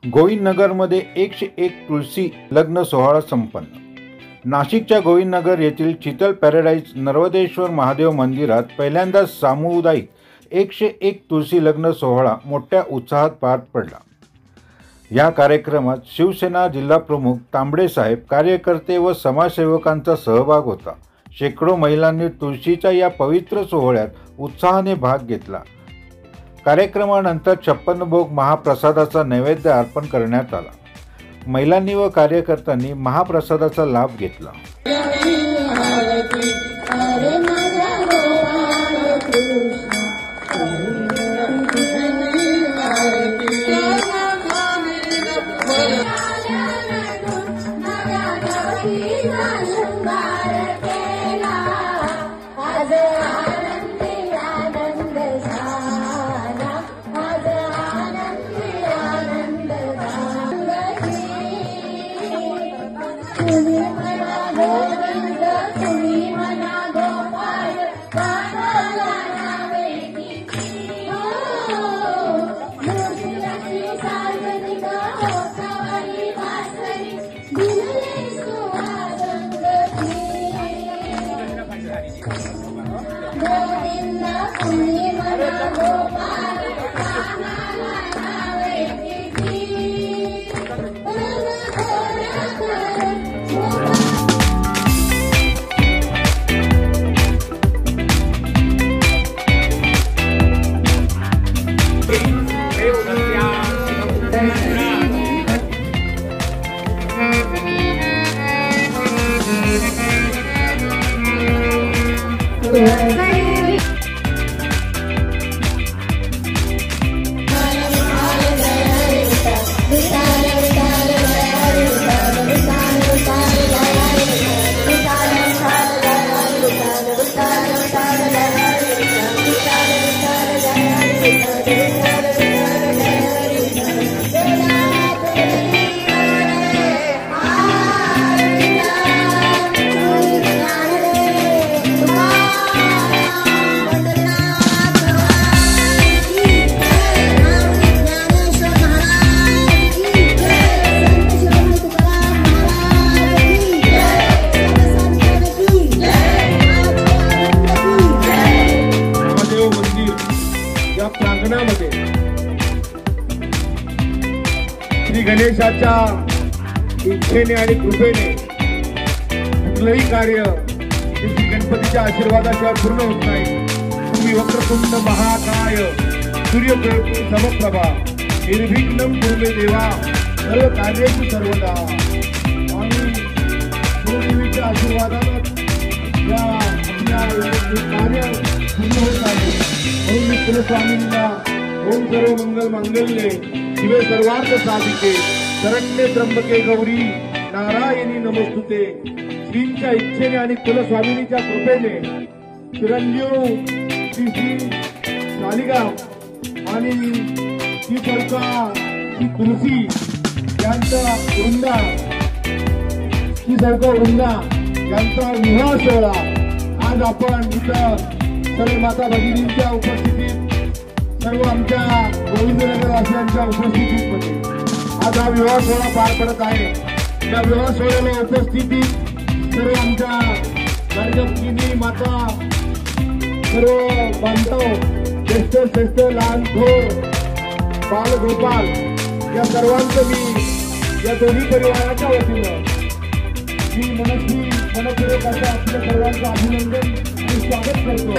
गोविंदनगरमध्ये 101 तुळशी लग्न सोहळा संपन्न। नाशिकच्या गोविंदनगर येथील शीतल पॅराडाईज नर्वदेश्वर महादेव मंदिरात पहिल्यांदा सामुदायिक 101 तुळशी लग्न सोहळा मोठ्या उत्साहात पार पडला। या कार्यक्रमात शिवसेना जिल्हाप्रमुख तांबडे साहेब, कार्यकर्ते व समाजसेवकांचा सहभाग होता। शेकडो महिलांनी तुळशीच्या या पवित्र सोहळ्यात उत्साहाने भाग घेतला। कार्यक्रमानंतर 56 भोग महाप्रसादाचा नैवेद्य अर्पण करण्यात आला। महिलांनी व कार्यकर्त्यांनी महाप्रसादाचा लाभ घेतला। श्री गणेशाच्या इच्छेने आणि कृपेने कुठलंही कार्य श्री गणपतीच्या आशीर्वादाशिवाय पूर्ण होत नाही। तुम्ही वक्रतुंड महाकाय सूर्यकोटि समप्रभा निर्विघ्नं कुरु देवा सर्व कार्येषु सर्वदा। आणि गुरुदेवीच्या आशीर्वादाने या आपल्या कार्य पूर्ण होत आहे। म्हणून मी कुलस्वामींना ओम सर्व मंगल मांगल्ये शिवे सर्वार्थ साधिके शरण्ये त्र्यंबके गौरी नारायणी नमस्तुते। श्रींच्या इच्छेने आणि कुलस्वामिनीच्या कृपेने चिरंजीव श्री शालिगाव आणि श्री सरकार श्री तुलसी यांचा वृंदा श्री सरकार वृंदा यांचा विवाह सोहळा आज आपण इथं सर्व माता भगिनींच्या उपस्थितीत, सर्व आमच्या गोविंदनगर वासियांच्या उपस्थितीमध्ये आज हा विवाह सोहळा पार पडत आहे। या विवाह सोहळ्याला उपस्थितीत सर्व आमच्या गर्भगिनी माता, सर्व बांधव, ज्येष्ठ श्रेष्ठ, लहान थोर, बाल गोपाल या सर्वांचं मी या दोन्ही परिवाराच्या वतीनं मी मनपूर्वक असं आपल्या सर्वांचं अभिनंदन आणि स्वागत करतो।